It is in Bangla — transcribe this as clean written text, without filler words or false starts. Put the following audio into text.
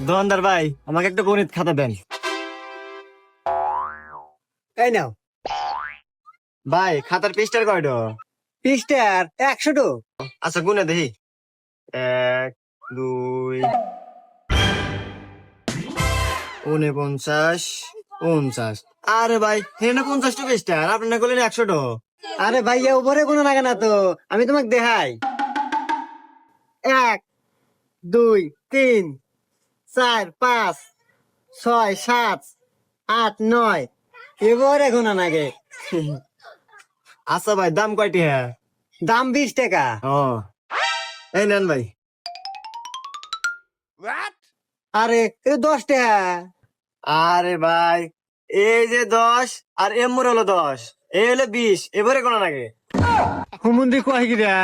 দোকানদার ভাই, আমাকে একটা গণিত খাতা দেন। এই নাও। ভাই, খাতার পৃষ্ঠার কয়টো? পৃষ্ঠার 100টো। আচ্ছা, গুনে দেখি। 1, 2, 49, 50। আরে ভাই, এখানে 50টা পৃষ্ঠা, আর আপনি না করলেন 100টো। আরে ভাইয়া উপরে কোনো লাগে না তো, আমি তোমাকে দেখাই। 1, 2, 3, 4, 5, 6, 7, 8, 9 এবারে গোনা নাগে। আচ্ছা ভাই, দাম কয়টি? হ্যাঁ, দাম 20 টাকা। ও, এই নেন ভাই। আরে এটা 10 টাকা। আরে ভাই, এই যে 10 আর এমর হলো 10, এই হলো 20, এবারে কোন লাগে? হুমুন্দি কয় গিরা।